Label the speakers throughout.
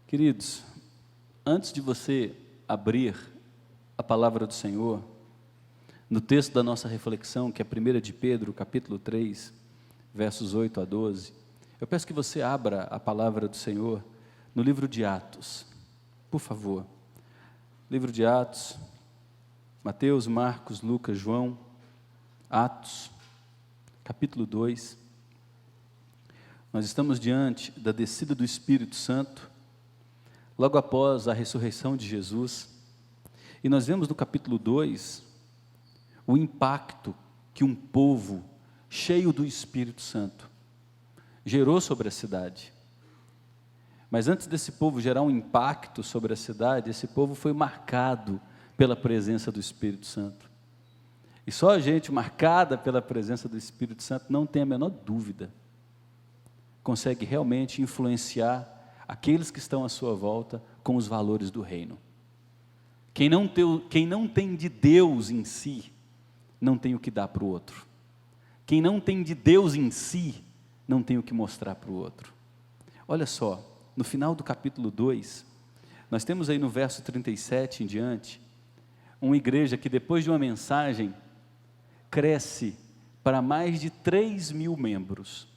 Speaker 1: Queridos, antes de você abrir a palavra do Senhor, no texto da nossa reflexão, que é 1 de Pedro, capítulo 3, versos 8 a 12, eu peço que você abra a palavra do Senhor no livro de Atos, por favor. Livro de Atos, Mateus, Marcos, Lucas, João, Atos, capítulo 2. Nós estamos diante da descida do Espírito Santo, logo após a ressurreição de Jesus, e nós vemos no capítulo 2, o impacto que um povo cheio do Espírito Santo gerou sobre a cidade. Mas antes desse povo gerar um impacto sobre a cidade, esse povo foi marcado pela presença do Espírito Santo. E só a gente marcada pela presença do Espírito Santo, não tem a menor dúvida, consegue realmente influenciar aqueles que estão à sua volta com os valores do reino. Quem não tem de Deus em si, não tem o que dar para o outro. Quem não tem de Deus em si, não tem o que mostrar para o outro. Olha só, no final do capítulo 2, nós temos aí no verso 37 em diante, uma igreja que depois de uma mensagem, cresce para mais de 3.000 membros.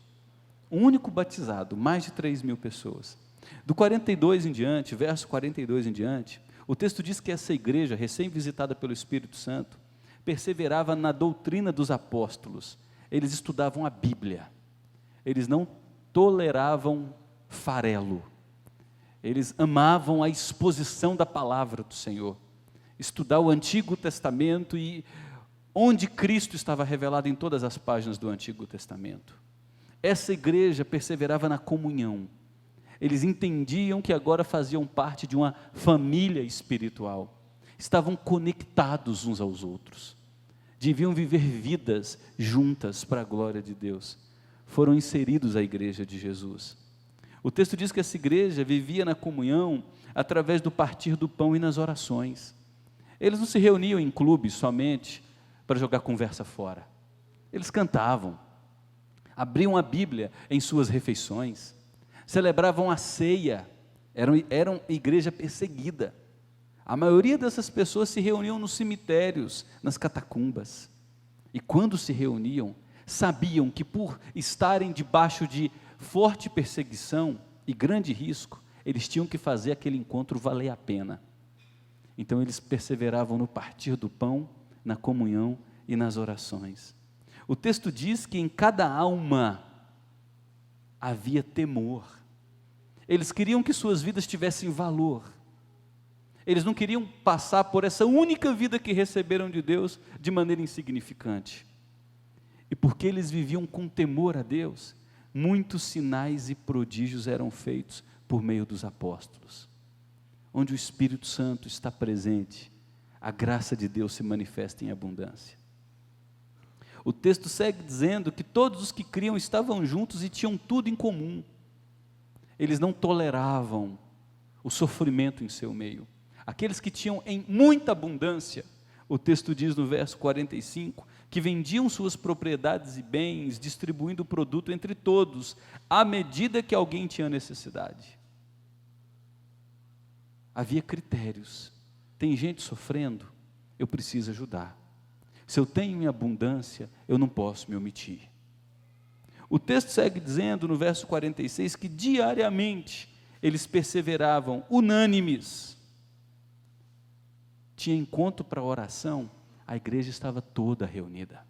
Speaker 1: Um único batizado, mais de 3.000 pessoas. Do 42 em diante, verso 42 em diante, o texto diz que essa igreja, recém-visitada pelo Espírito Santo, perseverava na doutrina dos apóstolos. Eles estudavam a Bíblia. Eles não toleravam farelo. Eles amavam a exposição da palavra do Senhor. Estudar o Antigo Testamento e onde Cristo estava revelado em todas as páginas do Antigo Testamento. Essa igreja perseverava na comunhão. Eles entendiam que agora faziam parte de uma família espiritual. Estavam conectados uns aos outros. Deviam viver vidas juntas para a glória de Deus. Foram inseridos à igreja de Jesus. O texto diz que essa igreja vivia na comunhão através do partir do pão e nas orações. Eles não se reuniam em clubes somente para jogar conversa fora. Eles cantavam, abriam a Bíblia em suas refeições, celebravam a ceia, eram igreja perseguida. A maioria dessas pessoas se reuniam nos cemitérios, nas catacumbas, e quando se reuniam, sabiam que por estarem debaixo de forte perseguição e grande risco, eles tinham que fazer aquele encontro valer a pena. Então eles perseveravam no partir do pão, na comunhão e nas orações. O texto diz que em cada alma havia temor. Eles queriam que suas vidas tivessem valor. Eles não queriam passar por essa única vida que receberam de Deus de maneira insignificante. E porque eles viviam com temor a Deus, muitos sinais e prodígios eram feitos por meio dos apóstolos. Onde o Espírito Santo está presente, a graça de Deus se manifesta em abundância. O texto segue dizendo que todos os que criam estavam juntos e tinham tudo em comum. Eles não toleravam o sofrimento em seu meio. Aqueles que tinham em muita abundância, o texto diz no verso 45, que vendiam suas propriedades e bens, distribuindo o produto entre todos, à medida que alguém tinha necessidade. Havia critérios. Tem gente sofrendo, eu preciso ajudar. Se eu tenho em abundância, eu não posso me omitir. O texto segue dizendo no verso 46 que diariamente eles perseveravam unânimes. Tinha encontro para oração, a igreja estava toda reunida.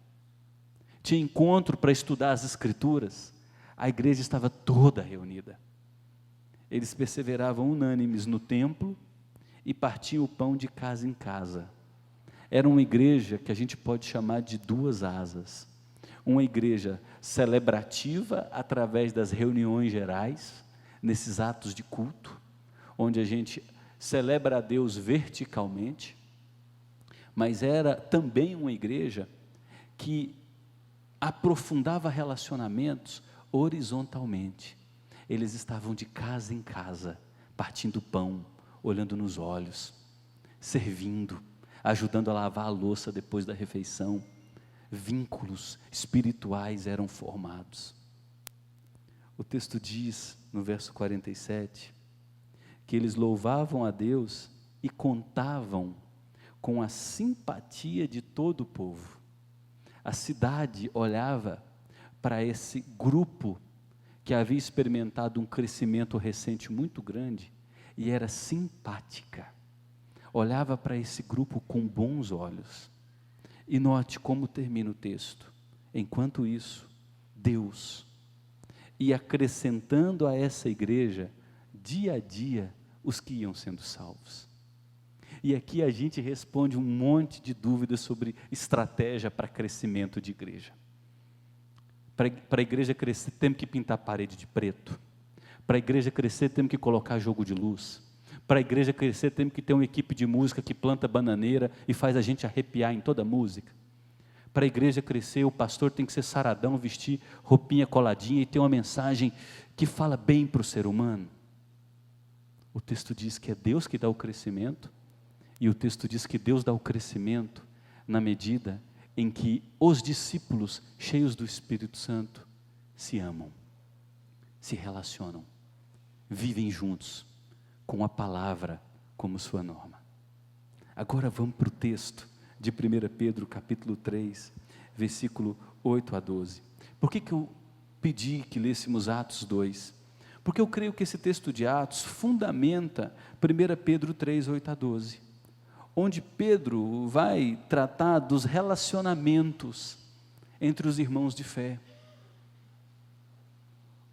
Speaker 1: Tinha encontro para estudar as Escrituras, a igreja estava toda reunida. Eles perseveravam unânimes no templo e partiam o pão de casa em casa. Era uma igreja que a gente pode chamar de duas asas. Uma igreja celebrativa através das reuniões gerais, nesses atos de culto, onde a gente celebra a Deus verticalmente, mas era também uma igreja que aprofundava relacionamentos horizontalmente. Eles estavam de casa em casa, partindo pão, olhando nos olhos, servindo, ajudando a lavar a louça depois da refeição. Vínculos espirituais eram formados. O texto diz, no verso 47, que eles louvavam a Deus e contavam com a simpatia de todo o povo. A cidade olhava para esse grupo que havia experimentado um crescimento recente muito grande e era simpática. Olhava para esse grupo com bons olhos. E note como termina o texto. Enquanto isso, Deus ia acrescentando a essa igreja, dia a dia, os que iam sendo salvos. E aqui a gente responde um monte de dúvidas sobre estratégia para crescimento de igreja. Para a igreja crescer, temos que pintar a parede de preto. Para a igreja crescer, temos que colocar jogo de luz. Para a igreja crescer, temos que ter uma equipe de música que planta bananeira e faz a gente arrepiar em toda a música. Para a igreja crescer, o pastor tem que ser saradão, vestir roupinha coladinha e ter uma mensagem que fala bem para o ser humano. O texto diz que é Deus que dá o crescimento, e o texto diz que Deus dá o crescimento na medida em que os discípulos, cheios do Espírito Santo, se amam, se relacionam, vivem juntos, com a palavra como sua norma. Agora vamos para o texto de 1 Pedro capítulo 3, versículo 8 a 12. Por que eu pedi que lêssemos Atos 2? Porque eu creio que esse texto de Atos fundamenta 1 Pedro 3, 8 a 12, onde Pedro vai tratar dos relacionamentos entre os irmãos de fé.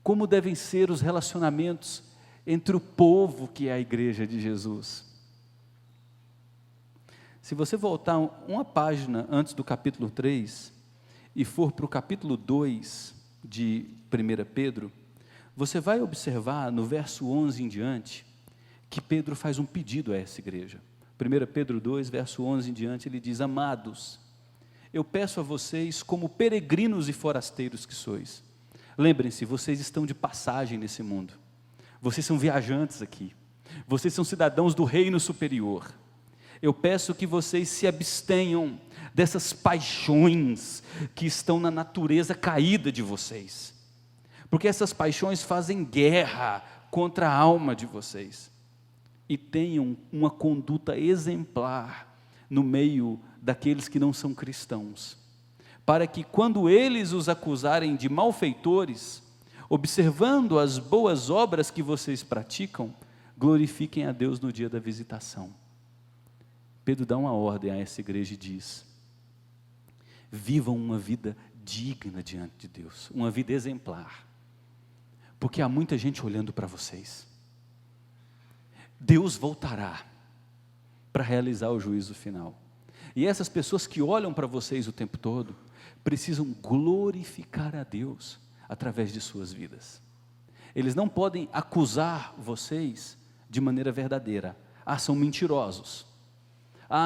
Speaker 1: Como devem ser os relacionamentos entre o povo que é a igreja de Jesus. Se você voltar uma página antes do capítulo 3 e for para o capítulo 2 de 1 Pedro, você vai observar no verso 11 em diante, que Pedro faz um pedido a essa igreja. 1 Pedro 2, verso 11 em diante, ele diz: amados, eu peço a vocês como peregrinos e forasteiros que sois. Lembrem-se, vocês estão de passagem nesse mundo. Vocês são viajantes aqui. Vocês são cidadãos do reino superior. Eu peço que vocês se abstenham dessas paixões que estão na natureza caída de vocês. Porque essas paixões fazem guerra contra a alma de vocês. E tenham uma conduta exemplar no meio daqueles que não são cristãos. Para que quando eles os acusarem de malfeitores, observando as boas obras que vocês praticam, glorifiquem a Deus no dia da visitação. Pedro dá uma ordem a essa igreja e diz: vivam uma vida digna diante de Deus, uma vida exemplar, porque há muita gente olhando para vocês. Deus voltará para realizar o juízo final, e essas pessoas que olham para vocês o tempo todo, precisam glorificar a Deus através de suas vidas. Eles não podem acusar vocês de maneira verdadeira. São mentirosos.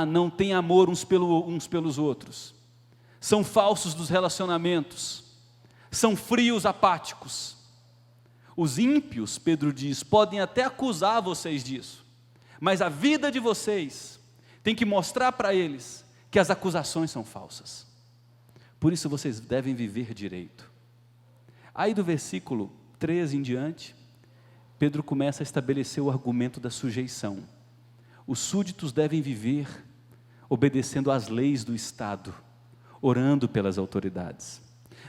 Speaker 1: Não têm amor uns pelos outros. São falsos dos relacionamentos. São frios, apáticos. Os ímpios, Pedro diz, podem até acusar vocês disso, mas a vida de vocês tem que mostrar para eles que as acusações são falsas. Por isso vocês devem viver direito. Aí do versículo 13 em diante, Pedro começa a estabelecer o argumento da sujeição. Os súditos devem viver obedecendo às leis do Estado, orando pelas autoridades.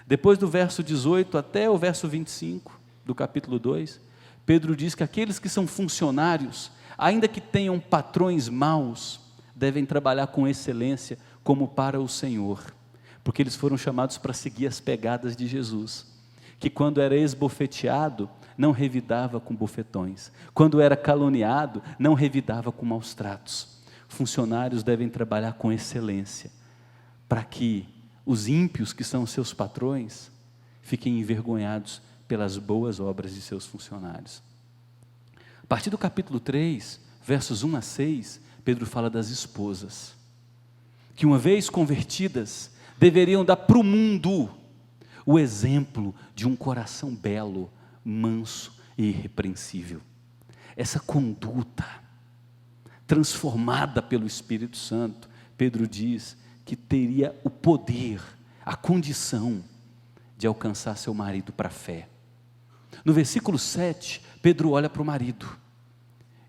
Speaker 1: Depois do verso 18 até o verso 25 do capítulo 2, Pedro diz que aqueles que são funcionários, ainda que tenham patrões maus, devem trabalhar com excelência como para o Senhor, porque eles foram chamados para seguir as pegadas de Jesus, que quando era esbofeteado, não revidava com bofetões, quando era caluniado, não revidava com maus tratos. Funcionários devem trabalhar com excelência, para que os ímpios, que são seus patrões, fiquem envergonhados pelas boas obras de seus funcionários. A partir do capítulo 3, versos 1 a 6, Pedro fala das esposas, que uma vez convertidas, deveriam dar para o mundo o exemplo de um coração belo, manso e irrepreensível. Essa conduta, transformada pelo Espírito Santo, Pedro diz que teria o poder, a condição de alcançar seu marido para a fé. No versículo 7, Pedro olha para o marido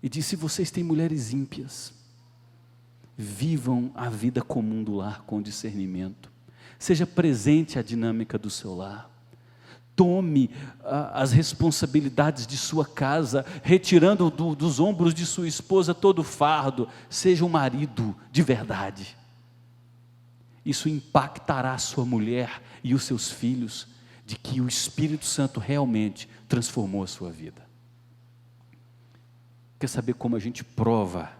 Speaker 1: e disse: vocês têm mulheres ímpias, vivam a vida comum do lar com discernimento, seja presente a dinâmica do seu lar, tome as responsabilidades de sua casa, retirando dos ombros de sua esposa todo o fardo, seja um marido de verdade. Isso impactará a sua mulher e os seus filhos, de que o Espírito Santo realmente transformou a sua vida. Quer saber como a gente prova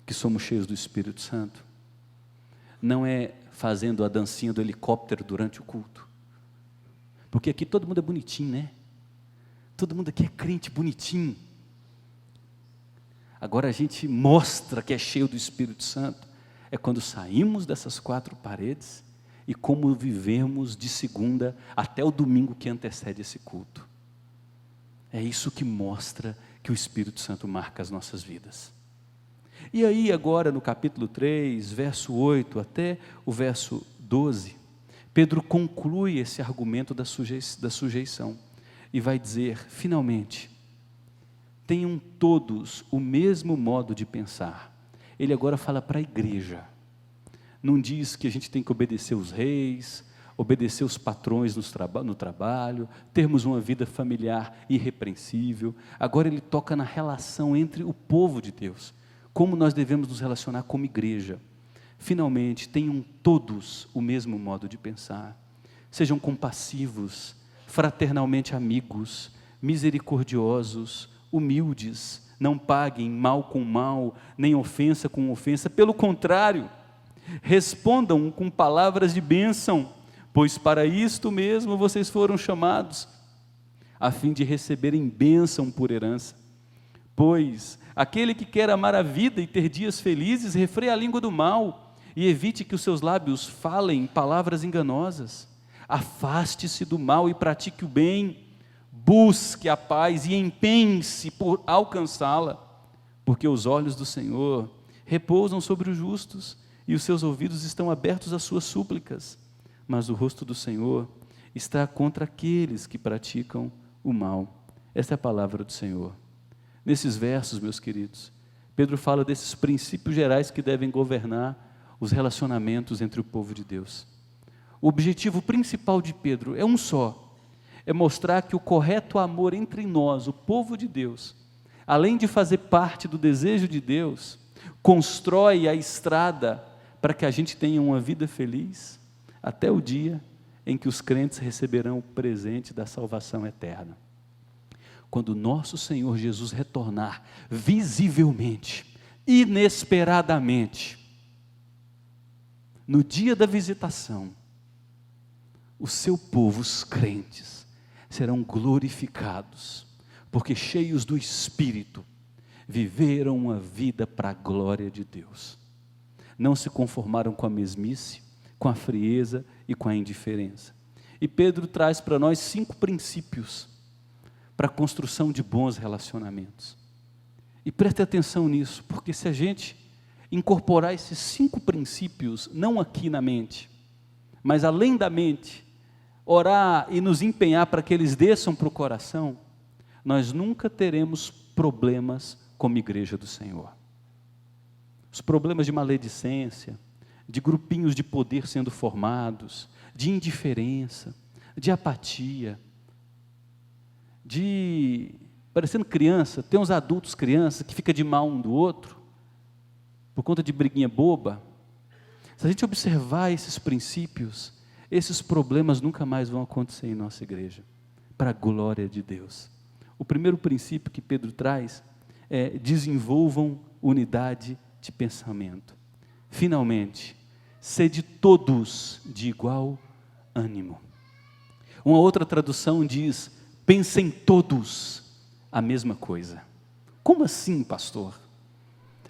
Speaker 1: que somos cheios do Espírito Santo? Não é fazendo a dancinha do helicóptero durante o culto, porque aqui todo mundo é bonitinho, né? Todo mundo aqui é crente bonitinho. Agora a gente mostra que é cheio do Espírito Santo é quando saímos dessas quatro paredes e como vivemos de segunda até o domingo que antecede esse culto. É isso que mostra que o Espírito Santo marca as nossas vidas. E aí agora no capítulo 3, verso 8 até o verso 12, Pedro conclui esse argumento da sujeição e vai dizer: finalmente, tenham todos o mesmo modo de pensar. Ele agora fala para a igreja, não diz que a gente tem que obedecer os reis, obedecer os patrões no trabalho, termos uma vida familiar irrepreensível. Agora ele toca na relação entre o povo de Deus, como nós devemos nos relacionar como igreja. Finalmente, tenham todos o mesmo modo de pensar, sejam compassivos, fraternalmente amigos, misericordiosos, humildes, não paguem mal com mal, nem ofensa com ofensa, pelo contrário, respondam com palavras de bênção, pois para isto mesmo vocês foram chamados, a fim de receberem bênção por herança. Pois aquele que quer amar a vida e ter dias felizes, refreia a língua do mal, e evite que os seus lábios falem palavras enganosas. Afaste-se do mal e pratique o bem, busque a paz e empenhe-se por alcançá-la, porque os olhos do Senhor repousam sobre os justos, e os seus ouvidos estão abertos às suas súplicas, mas o rosto do Senhor está contra aqueles que praticam o mal. Esta é a palavra do Senhor. Nesses versos, meus queridos, Pedro fala desses princípios gerais que devem governar os relacionamentos entre o povo de Deus. O objetivo principal de Pedro é um só: é mostrar que o correto amor entre nós, o povo de Deus, além de fazer parte do desejo de Deus, constrói a estrada para que a gente tenha uma vida feliz, até o dia em que os crentes receberão o presente da salvação eterna. Quando nosso Senhor Jesus retornar visivelmente, inesperadamente, no dia da visitação, o seu povo, os crentes, serão glorificados, porque cheios do Espírito, viveram uma vida para a glória de Deus. Não se conformaram com a mesmice, com a frieza e com a indiferença. E Pedro traz para nós 5 princípios para a construção de bons relacionamentos. E preste atenção nisso, porque se a gente incorporar esses 5 princípios, não aqui na mente, mas além da mente, orar e nos empenhar para que eles desçam para o coração, nós nunca teremos problemas como igreja do Senhor. Os problemas de maledicência, de grupinhos de poder sendo formados, de indiferença, de apatia, de, parecendo criança, tem uns adultos crianças que ficam de mal um do outro, por conta de briguinha boba. Se a gente observar esses princípios, esses problemas nunca mais vão acontecer em nossa igreja, para a glória de Deus. O primeiro princípio que Pedro traz é: desenvolvam unidade de pensamento. Finalmente, sede todos de igual ânimo. Uma outra tradução diz: pensem todos a mesma coisa. Como assim, pastor?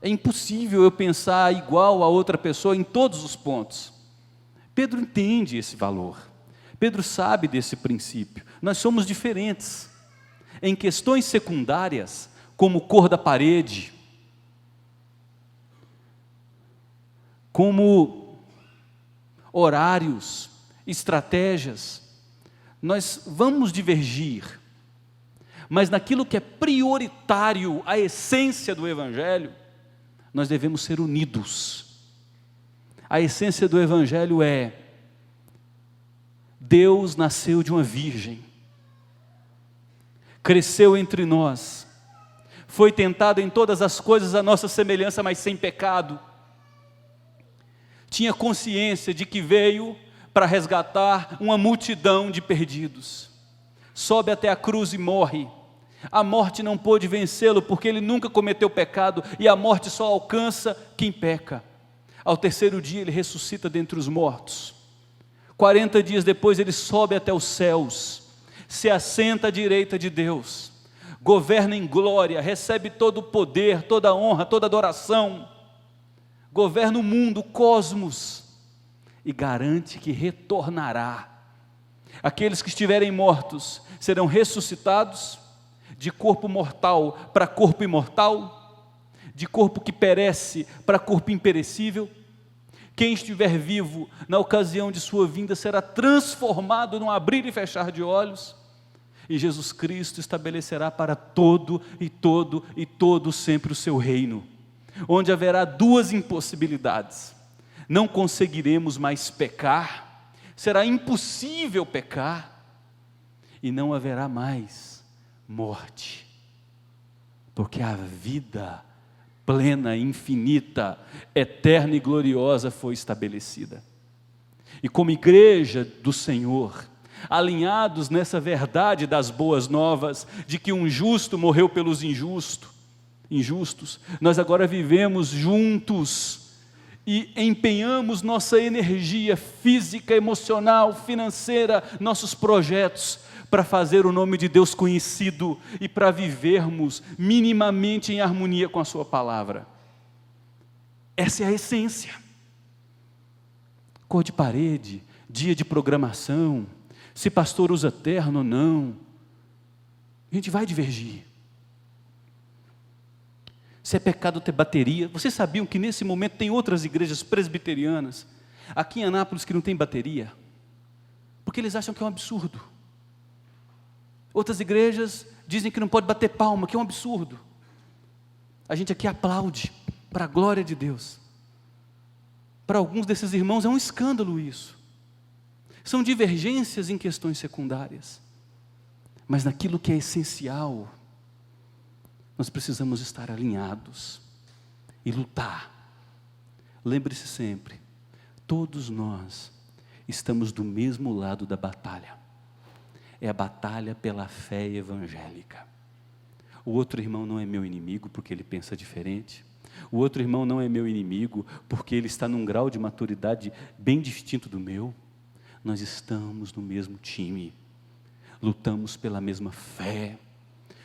Speaker 1: É impossível eu pensar igual a outra pessoa em todos os pontos. Pedro entende esse valor. Pedro sabe desse princípio. Nós somos diferentes. Em questões secundárias, como cor da parede, como horários, estratégias, nós vamos divergir. Mas naquilo que é prioritário, a essência do Evangelho, nós devemos ser unidos. A essência do Evangelho é: Deus nasceu de uma virgem, cresceu entre nós, foi tentado em todas as coisas à nossa semelhança, mas sem pecado. Tinha consciência de que veio para resgatar uma multidão de perdidos. Sobe até a cruz e morre. A morte não pôde vencê-lo, porque ele nunca cometeu pecado, e a morte só alcança quem peca. Ao terceiro dia ele ressuscita dentre os mortos. 40 dias depois ele sobe até os céus, se assenta à direita de Deus, governa em glória, recebe todo o poder, toda a honra, toda a adoração, governa o mundo, o cosmos, e garante que retornará. Aqueles que estiverem mortos serão ressuscitados, de corpo mortal para corpo imortal, de corpo que perece para corpo imperecível. Quem estiver vivo na ocasião de sua vinda será transformado num abrir e fechar de olhos, e Jesus Cristo estabelecerá para todo sempre o seu reino, onde haverá duas impossibilidades: não conseguiremos mais pecar, será impossível pecar, e não haverá mais morte, porque a vida plena, infinita, eterna e gloriosa foi estabelecida. E como igreja do Senhor, alinhados nessa verdade das boas novas, de que um justo morreu pelos injustos, nós agora vivemos juntos e empenhamos nossa energia física, emocional, financeira, nossos projetos, para fazer o nome de Deus conhecido e para vivermos minimamente em harmonia com a sua palavra. Essa é a essência. Cor de parede, dia de programação, se pastor usa terno ou não, a gente vai divergir. Se é pecado ter bateria, vocês sabiam que nesse momento tem outras igrejas presbiterianas, aqui em Anápolis, que não tem bateria, porque eles acham que é um absurdo. Outras igrejas dizem que não pode bater palma, que é um absurdo. A gente aqui aplaude, para a glória de Deus. Para alguns desses irmãos é um escândalo isso. São divergências em questões secundárias, mas naquilo que é essencial, nós precisamos estar alinhados e lutar. Lembre-se sempre, todos nós estamos do mesmo lado da batalha. É a batalha pela fé evangélica. O outro irmão não é meu inimigo porque ele pensa diferente. O outro irmão não é meu inimigo porque ele está num grau de maturidade bem distinto do meu. Nós estamos no mesmo time, lutamos pela mesma fé,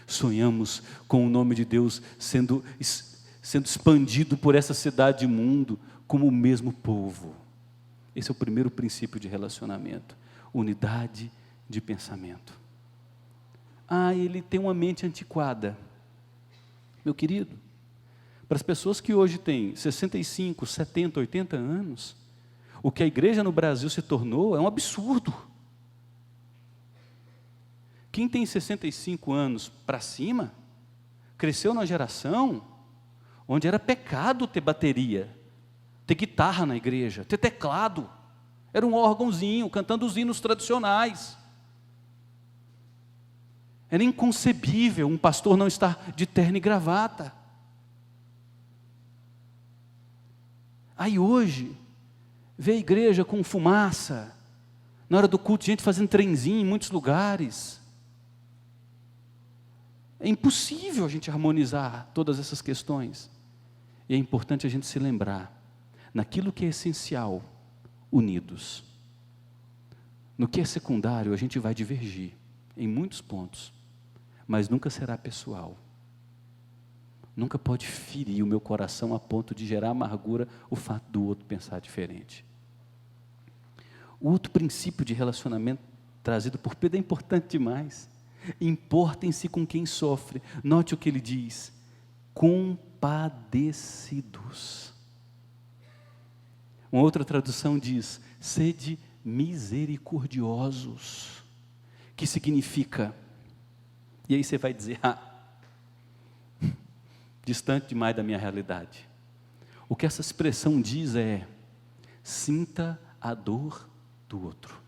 Speaker 1: sonhamos com o nome de Deus sendo expandido por essa cidade e mundo como o mesmo povo. Esse é o primeiro princípio de relacionamento: unidade de pensamento. Ele tem uma mente antiquada. Meu querido, para as pessoas que hoje têm 65, 70, 80 anos, o que a igreja no Brasil se tornou é um absurdo. Quem tem 65 anos para cima, cresceu numa geração onde era pecado ter bateria, ter guitarra na igreja, ter teclado. Era um órgãozinho cantando os hinos tradicionais. Era inconcebível um pastor não estar de terno e gravata. Aí hoje, vê a igreja com fumaça, na hora do culto, gente fazendo trenzinho em muitos lugares. É impossível a gente harmonizar todas essas questões. E é importante a gente se lembrar, naquilo que é essencial, unidos. No que é secundário, a gente vai divergir, em muitos pontos, mas nunca será pessoal. Nunca pode ferir o meu coração a ponto de gerar amargura o fato do outro pensar diferente. O outro princípio de relacionamento trazido por Pedro é importante demais. Importem-se com quem sofre. Note o que ele diz: compadecidos. Uma outra tradução diz: sede misericordiosos, que significa E aí você vai dizer, distante demais da minha realidade. O que essa expressão diz é, sinta a dor do outro.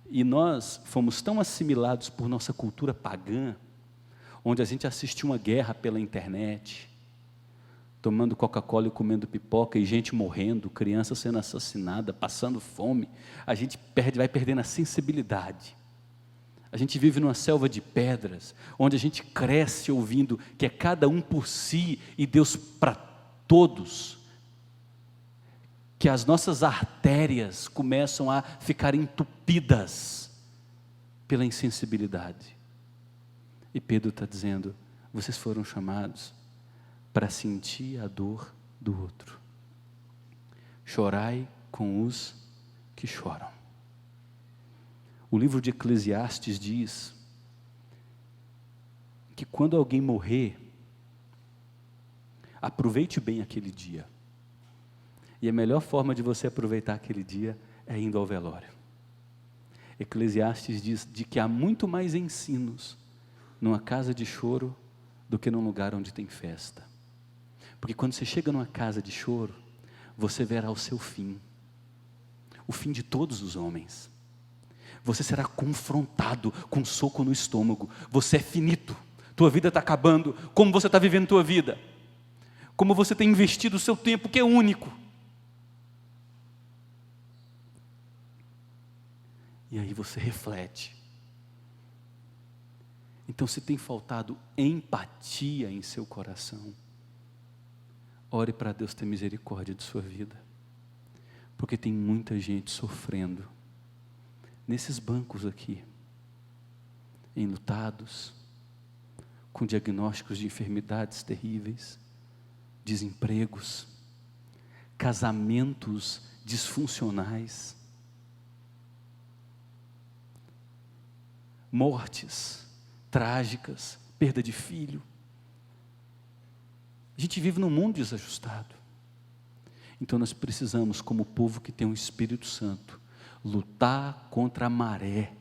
Speaker 1: E nós fomos tão assimilados por nossa cultura pagã, onde a gente assiste uma guerra pela internet, tomando Coca-Cola e comendo pipoca, e gente morrendo, criança sendo assassinada, passando fome, a gente vai perdendo a sensibilidade. A gente vive numa selva de pedras, onde a gente cresce ouvindo que é cada um por si e Deus para todos, que as nossas artérias começam a ficar entupidas pela insensibilidade. E Pedro está dizendo, vocês foram chamados para sentir a dor do outro. Chorai com os que choram. O livro de Eclesiastes diz que quando alguém morrer, aproveite bem aquele dia. E a melhor forma de você aproveitar aquele dia é indo ao velório. Eclesiastes diz de que há muito mais ensinos numa casa de choro do que num lugar onde tem festa. Porque quando você chega numa casa de choro, você verá o seu fim. O fim de todos os homens. Você será confrontado com um soco no estômago. Você é finito. Tua vida está acabando. Como você está vivendo tua vida? Como você tem investido o seu tempo, que é único. E aí você reflete. Então, se tem faltado empatia em seu coração, ore para Deus ter misericórdia de sua vida. Porque tem muita gente sofrendo nesses bancos aqui, enlutados, com diagnósticos de enfermidades terríveis, desempregos, casamentos disfuncionais, mortes trágicas, perda de filho. A gente vive num mundo desajustado. Então nós precisamos, como povo que tem um Espírito Santo, lutar contra a maré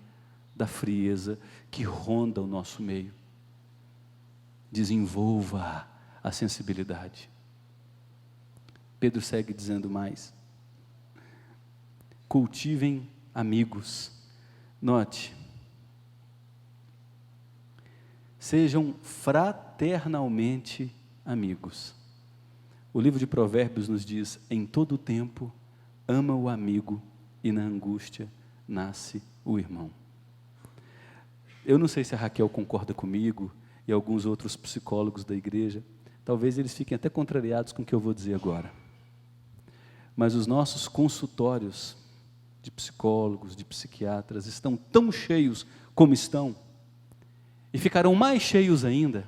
Speaker 1: da frieza que ronda o nosso meio. Desenvolva a sensibilidade. Pedro segue dizendo mais. Cultivem amigos. Note. Sejam fraternalmente amigos. O livro de Provérbios nos diz, em todo tempo, ama o amigo e na angústia nasce o irmão. Eu não sei se a Raquel concorda comigo e alguns outros psicólogos da igreja, talvez eles fiquem até contrariados com o que eu vou dizer agora. Mas os nossos consultórios de psicólogos, de psiquiatras, estão tão cheios como estão, e ficarão mais cheios ainda,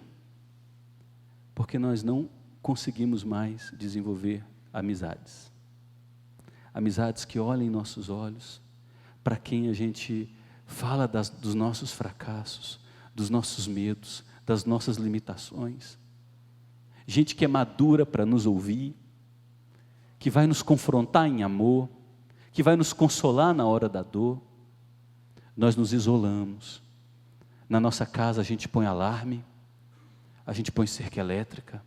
Speaker 1: porque nós não conseguimos mais desenvolver amizades. Amizades que olhem em nossos olhos, para quem a gente fala dos nossos fracassos, dos nossos medos, das nossas limitações. Gente que é madura para nos ouvir, que vai nos confrontar em amor, que vai nos consolar na hora da dor. Nós nos isolamos. Na nossa casa a gente põe alarme, a gente põe cerca elétrica,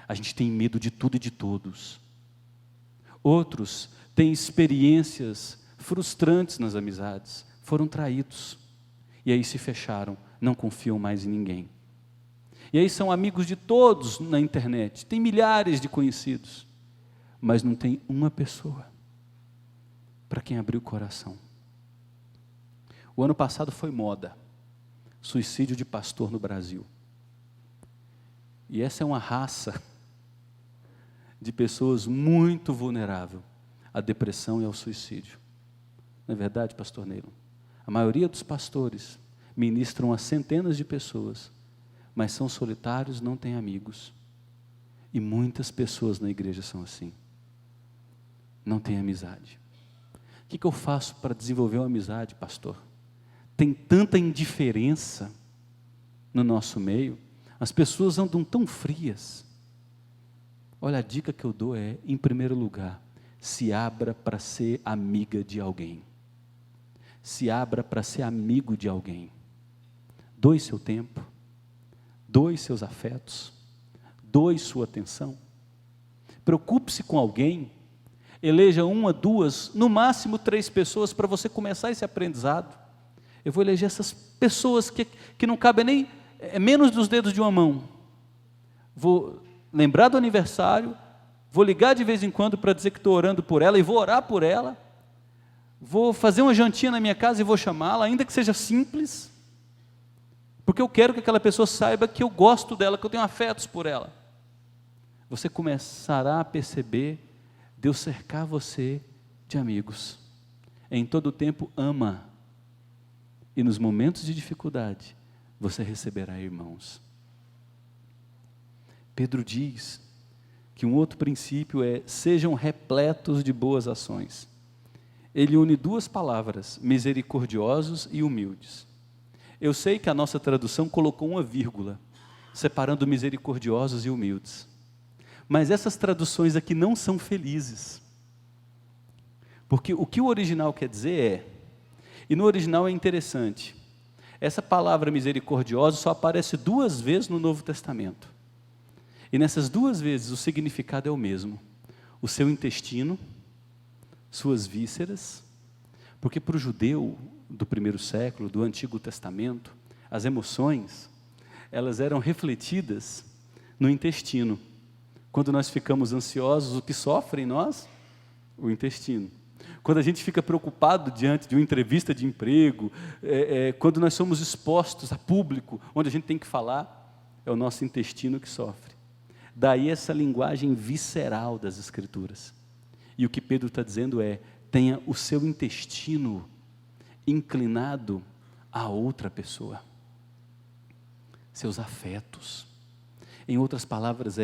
Speaker 1: a gente tem medo de tudo e de todos. Outros têm experiências frustrantes nas amizades, foram traídos, e aí se fecharam, não confiam mais em ninguém. E aí são amigos de todos na internet, tem milhares de conhecidos, mas não tem uma pessoa para quem abrir o coração. O ano passado foi moda, suicídio de pastor no Brasil. E essa é uma raça de pessoas muito vulnerável à depressão e ao suicídio. Não é verdade, pastor Neilo? A maioria dos pastores ministram a centenas de pessoas, mas são solitários, não têm amigos. E muitas pessoas na igreja são assim. Não têm amizade. O que eu faço para desenvolver uma amizade, pastor? Tem tanta indiferença no nosso meio, as pessoas andam tão frias. Olha, a dica que eu dou é, em primeiro lugar, se abra para ser amiga de alguém. Se abra para ser amigo de alguém. doe seu tempo, doe seus afetos, doe sua atenção. Preocupe-se com alguém, eleja 1, 2, no máximo 3 pessoas para você começar esse aprendizado. Eu vou eleger essas pessoas que não cabem nem menos dos dedos de uma mão. Vou lembrar do aniversário, vou ligar de vez em quando para dizer que estou orando por ela e vou orar por ela. Vou fazer uma jantinha na minha casa e vou chamá-la, ainda que seja simples, porque eu quero que aquela pessoa saiba que eu gosto dela, que eu tenho afetos por ela. Você começará a perceber Deus cercar você de amigos. Em todo o tempo ama, e nos momentos de dificuldade, você receberá irmãos. Pedro diz que um outro princípio é: sejam repletos de boas ações. Ele une 2 palavras, misericordiosos e humildes. Eu sei que a nossa tradução colocou uma vírgula, separando misericordiosos e humildes. Mas essas traduções aqui não são felizes. Porque o que o original quer dizer e no original é interessante, essa palavra misericordioso só aparece 2 vezes no Novo Testamento. E nessas 2 vezes o significado é o mesmo. O seu intestino, suas vísceras, porque para o judeu do primeiro século, do Antigo Testamento, as emoções, elas eram refletidas no intestino. Quando nós ficamos ansiosos, o que sofre em nós? O intestino. Quando a gente fica preocupado diante de uma entrevista de emprego, quando nós somos expostos a público, onde a gente tem que falar, é o nosso intestino que sofre. Daí essa linguagem visceral das Escrituras. E o que Pedro está dizendo é: tenha o seu intestino inclinado a outra pessoa. Seus afetos. Em outras palavras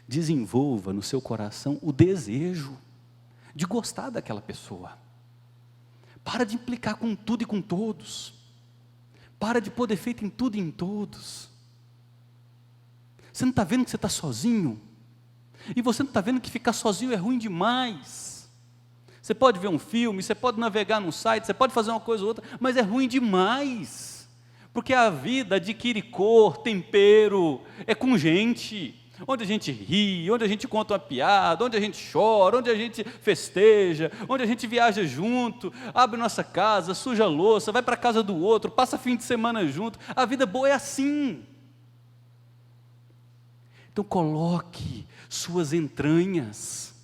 Speaker 1: desenvolva no seu coração o desejo de gostar daquela pessoa. Para de implicar com tudo e com todos. Para de pôr defeito em tudo e em todos. Você não está vendo que você está sozinho? E você não está vendo que ficar sozinho é ruim demais? Você pode ver um filme, você pode navegar num site, você pode fazer uma coisa ou outra, mas é ruim demais. Porque a vida adquire cor, tempero, é com gente. Onde a gente ri, onde a gente conta uma piada, onde a gente chora, onde a gente festeja, onde a gente viaja junto, abre nossa casa, suja a louça, vai para a casa do outro, passa fim de semana junto. A vida boa é assim. Então coloque suas entranhas,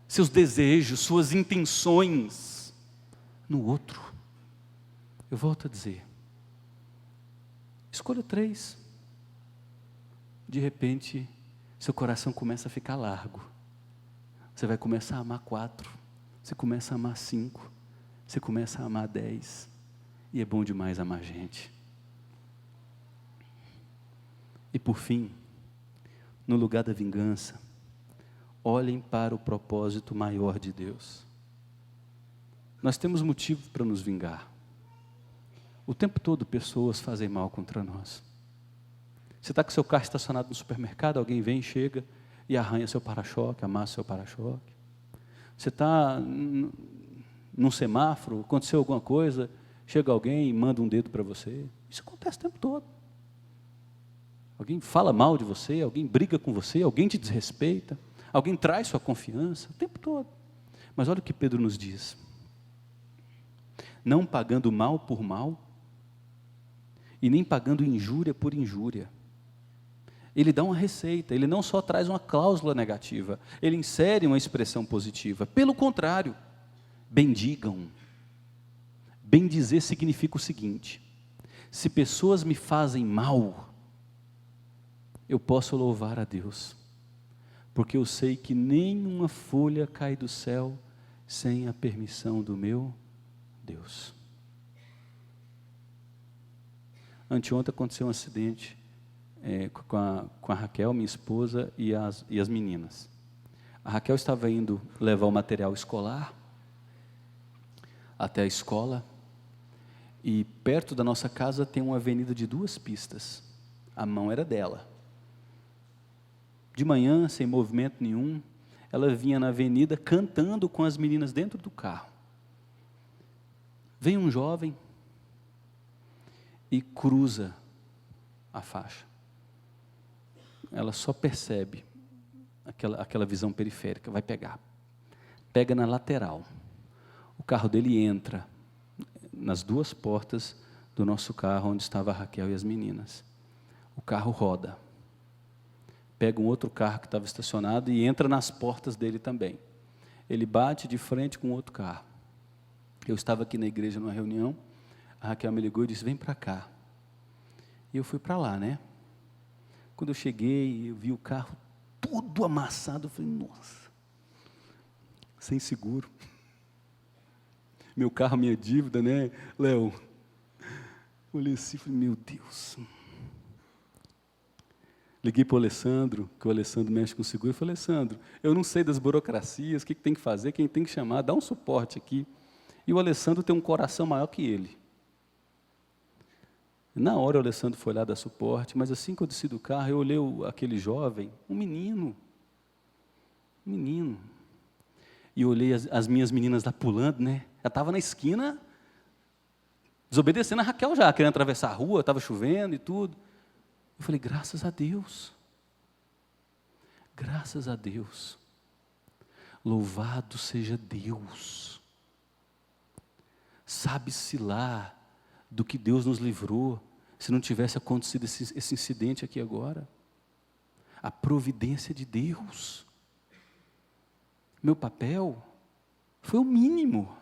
Speaker 1: seus desejos, suas intenções no outro. Eu volto a dizer, escolha 3. De repente, seu coração começa a ficar largo. Você vai começar a amar 4, você começa a amar 5, você começa a amar 10, e é bom demais amar gente. E por fim, no lugar da vingança, olhem para o propósito maior de Deus. Nós temos motivo para nos vingar. O tempo todo pessoas fazem mal contra nós. Você está com seu carro estacionado no supermercado, alguém vem, chega e arranha seu para-choque, amassa seu para-choque. Você está num semáforo, aconteceu alguma coisa, chega alguém e manda um dedo para você. Isso acontece o tempo todo. Alguém fala mal de você, alguém briga com você, alguém te desrespeita, alguém traz sua confiança, o tempo todo. Mas olha o que Pedro nos diz: não pagando mal por mal, e nem pagando injúria por injúria. Ele dá uma receita, ele não só traz uma cláusula negativa, ele insere uma expressão positiva. Pelo contrário, bendigam. Bendizer significa o seguinte: se pessoas me fazem mal, eu posso louvar a Deus, porque eu sei que nenhuma folha cai do céu sem a permissão do meu Deus. Anteontem aconteceu um acidente com a Raquel, minha esposa, e as meninas. A Raquel estava indo levar o material escolar até a escola, e perto da nossa casa tem uma avenida de 2 pistas. A mão era dela. De manhã, sem movimento nenhum, ela vinha na avenida cantando com as meninas dentro do carro. Vem um jovem, e cruza a faixa. Ela só percebe aquela visão periférica, vai pegar. Pega na lateral. O carro dele entra nas duas portas do nosso carro, onde estava a Raquel e as meninas. O carro roda. Pega um outro carro que estava estacionado e entra nas portas dele também. Ele bate de frente com outro carro. Eu estava aqui na igreja numa reunião, a Raquel me ligou e disse, vem para cá. E eu fui para lá, né? Quando eu cheguei, eu vi o carro todo amassado, eu falei, nossa, sem seguro. Meu carro, minha dívida, né, Léo? Olhei assim e falei, meu Deus. Liguei para o Alessandro, que o Alessandro mexe com seguro, e falei, Alessandro, eu não sei das burocracias, o que tem que fazer, quem tem que chamar, dá um suporte aqui. E o Alessandro tem um coração maior que ele. Na hora o Alessandro foi lá dar suporte, mas assim que eu desci do carro, eu olhei aquele jovem, um menino. E eu olhei as minhas meninas lá pulando, né? Ela estava na esquina, desobedecendo a Raquel já, querendo atravessar a rua, estava chovendo e tudo. Eu falei, graças a Deus. Graças a Deus. Louvado seja Deus. Sabe-se lá do que Deus nos livrou, se não tivesse acontecido esse incidente aqui agora. A providência de Deus. Meu papel foi o mínimo.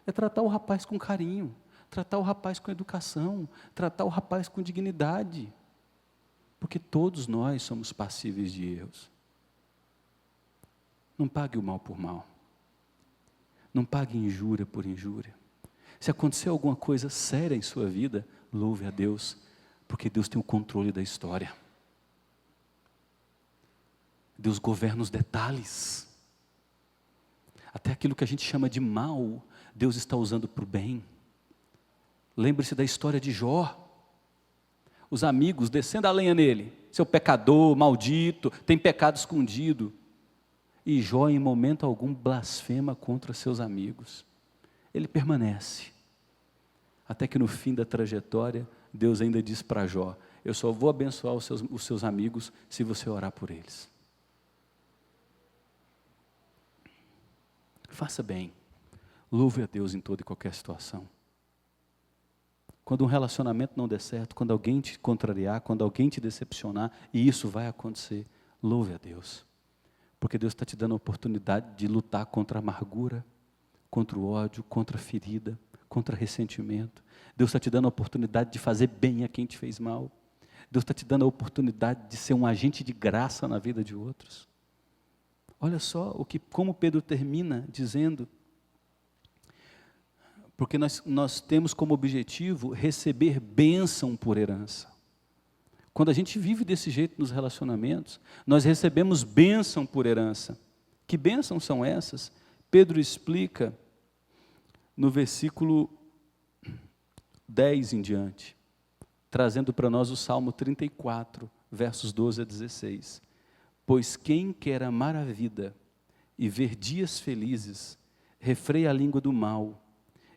Speaker 1: É tratar o rapaz com carinho, tratar o rapaz com educação, tratar o rapaz com dignidade. Porque todos nós somos passíveis de erros. Não pague o mal por mal. Não pague injúria por injúria. Se acontecer alguma coisa séria em sua vida, louve a Deus, porque Deus tem o controle da história. Deus governa os detalhes. Até aquilo que a gente chama de mal, Deus está usando para o bem. Lembre-se da história de Jó. Os amigos descendo a lenha nele. Seu pecador, maldito, tem pecado escondido. E Jó, em momento algum, blasfema contra seus amigos. Ele permanece. Até que no fim da trajetória, Deus ainda diz para Jó, eu só vou abençoar os seus amigos se você orar por eles. Faça bem. Louve a Deus em toda e qualquer situação. Quando um relacionamento não der certo, quando alguém te contrariar, quando alguém te decepcionar, e isso vai acontecer, louve a Deus. Porque Deus está te dando a oportunidade de lutar contra a amargura, contra o ódio, contra a ferida, contra ressentimento. Deus está te dando a oportunidade de fazer bem a quem te fez mal. Deus está te dando a oportunidade de ser um agente de graça na vida de outros. Olha só como Pedro termina dizendo, porque nós temos como objetivo receber bênção por herança. Quando a gente vive desse jeito nos relacionamentos, nós recebemos bênção por herança. Que bênçãos são essas? Pedro explica no versículo 10 em diante, trazendo para nós o Salmo 34, versos 12 a 16. Pois quem quer amar a vida e ver dias felizes, refreie a língua do mal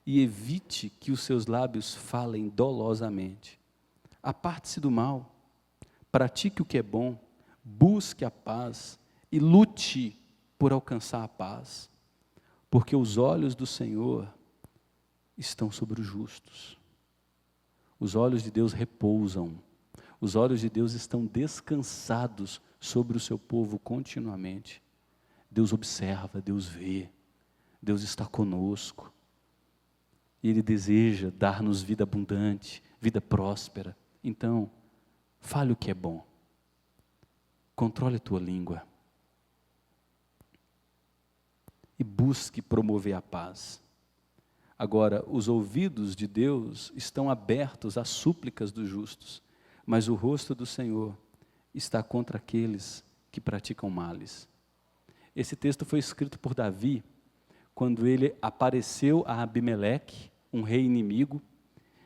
Speaker 1: e evite que os seus lábios falem dolosamente. Aparte-se do mal, pratique o que é bom, busque a paz e lute por alcançar a paz, porque os olhos do Senhor estão sobre os justos. Os olhos de Deus repousam, os olhos de Deus estão descansados sobre o seu povo continuamente. Deus observa, Deus vê, Deus está conosco. E Ele deseja dar-nos vida abundante, vida próspera. Então, fale o que é bom. Controle a tua língua. E busque promover a paz. Agora, os ouvidos de Deus estão abertos às súplicas dos justos, mas o rosto do Senhor está contra aqueles que praticam males. Esse texto foi escrito por Davi, quando ele apareceu a Abimeleque, um rei inimigo,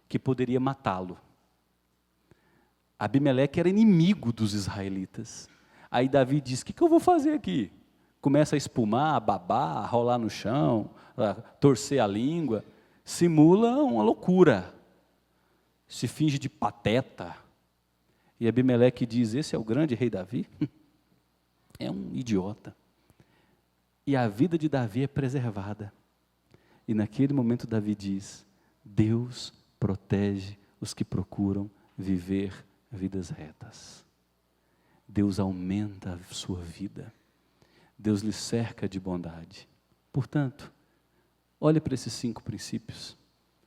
Speaker 1: que poderia matá-lo. Abimeleque era inimigo dos israelitas. Aí Davi diz, o que eu vou fazer aqui? Começa a espumar, a babar, a rolar no chão, a torcer a língua, simula uma loucura. se finge de pateta. E Abimeleque diz: esse é o grande rei Davi? É um idiota. E a vida de Davi é preservada. E naquele momento Davi diz: Deus protege os que procuram viver vidas retas. Deus aumenta a sua vida. Deus lhe cerca de bondade. Portanto, olhe para esses 5 princípios.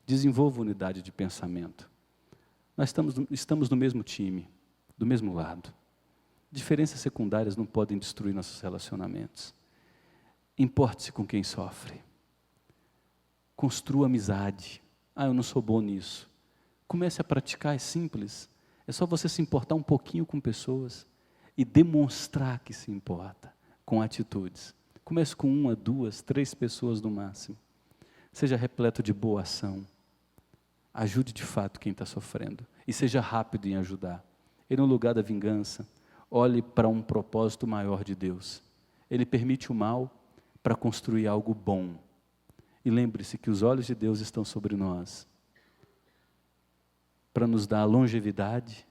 Speaker 1: Desenvolva unidade de pensamento. Nós estamos no mesmo time, do mesmo lado. Diferenças secundárias não podem destruir nossos relacionamentos. Importe-se com quem sofre. Construa amizade. Eu não sou bom nisso. Comece a praticar, é simples. É só você se importar um pouquinho com pessoas e demonstrar que se importa, com atitudes. Comece com 1, 2, 3 pessoas no máximo. Seja repleto de boa ação. Ajude de fato quem está sofrendo. E seja rápido em ajudar. E no lugar da vingança, olhe para um propósito maior de Deus. Ele permite o mal para construir algo bom. E lembre-se que os olhos de Deus estão sobre nós, para nos dar longevidade,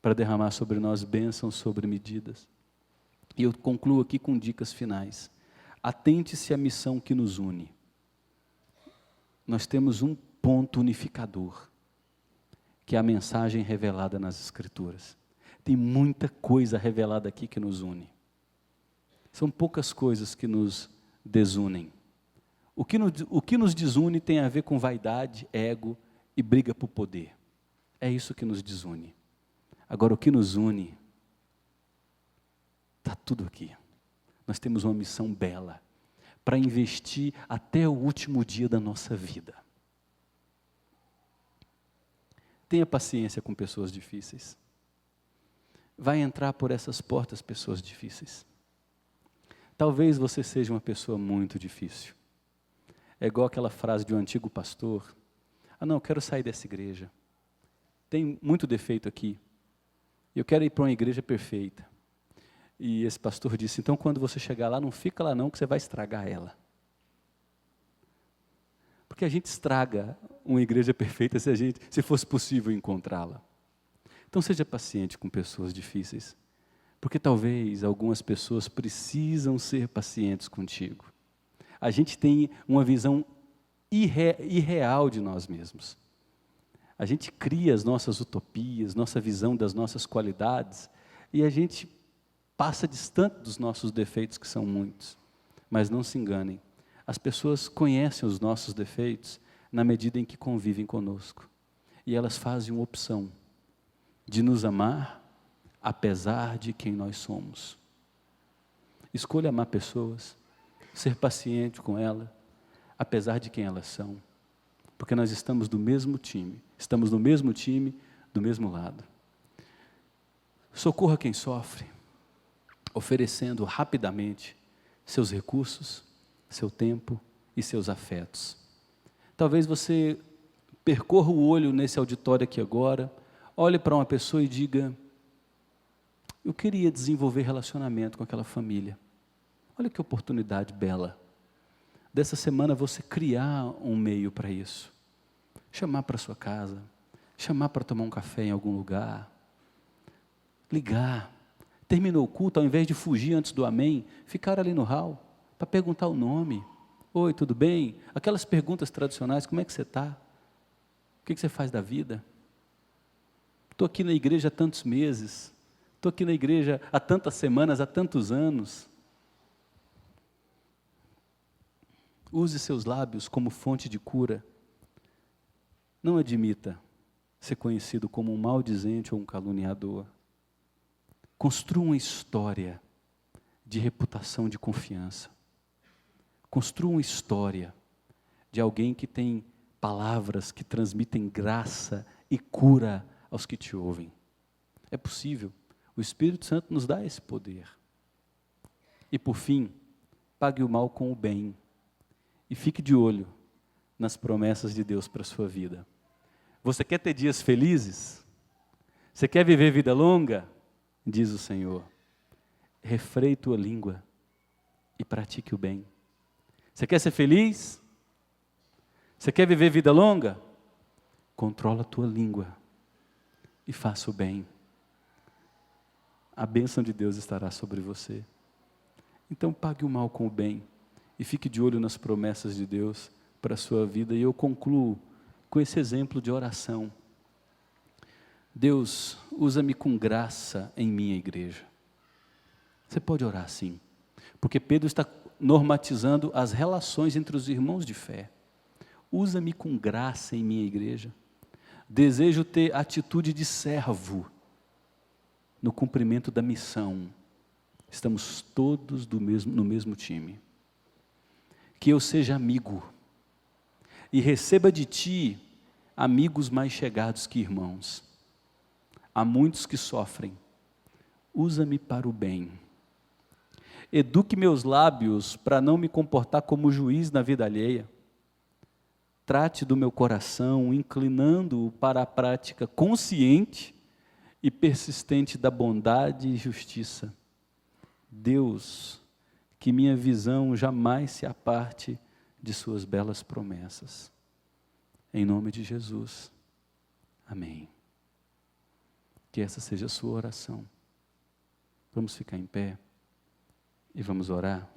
Speaker 1: para derramar sobre nós bênçãos sobre medidas. E eu concluo aqui com dicas finais. Atente-se à missão que nos une. Nós temos um ponto unificador, que é a mensagem revelada nas Escrituras. Tem muita coisa revelada aqui que nos une. São poucas coisas que nos desunem. O que nos desune tem a ver com vaidade, ego e briga por poder. É isso que nos desune. Agora, o que nos une, está tudo aqui. Nós temos uma missão bela, para investir até o último dia da nossa vida. Tenha paciência com pessoas difíceis. Vai entrar por essas portas pessoas difíceis. Talvez você seja uma pessoa muito difícil. É igual aquela frase de um antigo pastor: não, eu quero sair dessa igreja. Tem muito defeito aqui. Eu quero ir para uma igreja perfeita. E esse pastor disse: então quando você chegar lá, não fica lá não, que você vai estragar ela. Porque a gente estraga uma igreja perfeita se fosse possível encontrá-la. Então seja paciente com pessoas difíceis. Porque talvez algumas pessoas precisam ser pacientes contigo. A gente tem uma visão irreal de nós mesmos. A gente cria as nossas utopias, nossa visão das nossas qualidades, e a gente passa distante dos nossos defeitos, que são muitos. Mas não se enganem, as pessoas conhecem os nossos defeitos na medida em que convivem conosco. E elas fazem uma opção de nos amar, apesar de quem nós somos. Escolha amar pessoas, ser paciente com elas, apesar de quem elas são. Porque nós estamos do mesmo time, do mesmo lado. Socorra quem sofre, oferecendo rapidamente seus recursos, seu tempo e seus afetos. Talvez você percorra o olho nesse auditório aqui agora, olhe para uma pessoa e diga: eu queria desenvolver relacionamento com aquela família. Olha que oportunidade bela. Dessa semana você criar um meio para isso. Chamar para sua casa, chamar para tomar um café em algum lugar, ligar. Terminou o culto, ao invés de fugir antes do amém, ficar ali no hall para perguntar o nome. Oi, tudo bem? Aquelas perguntas tradicionais: como é que você está? O que você faz da vida? Estou aqui na igreja há tantos meses, estou aqui na igreja há tantas semanas, há tantos anos. Use seus lábios como fonte de cura. Não admita ser conhecido como um maldizente ou um caluniador. Construa uma história de reputação de confiança. Construa uma história de alguém que tem palavras que transmitem graça e cura aos que te ouvem. É possível. O Espírito Santo nos dá esse poder. E por fim, pague o mal com o bem. E fique de olho nas promessas de Deus para a sua vida. Você quer ter dias felizes? Você quer viver vida longa? Diz o Senhor: refreie tua língua e pratique o bem. Você quer ser feliz? Você quer viver vida longa? controla a tua língua e faça o bem. A bênção de Deus estará sobre você. Então pague o mal com o bem e fique de olho nas promessas de Deus para a sua vida. E eu concluo com esse exemplo de oração. Deus, usa-me com graça em minha igreja. Você pode orar assim, porque Pedro está normatizando as relações entre os irmãos de fé. Usa-me com graça em minha igreja. Desejo ter atitude de servo no cumprimento da missão. Estamos todos no mesmo time. Que eu seja amigo e receba de ti amigos mais chegados que irmãos. Há muitos que sofrem. Usa-me para o bem. Eduque meus lábios para não me comportar como juiz na vida alheia. Trate do meu coração, inclinando-o para a prática consciente e persistente da bondade e justiça. Deus, que minha visão jamais se aparte de suas belas promessas. Em nome de Jesus. Amém. Que essa seja a sua oração. Vamos ficar em pé e vamos orar.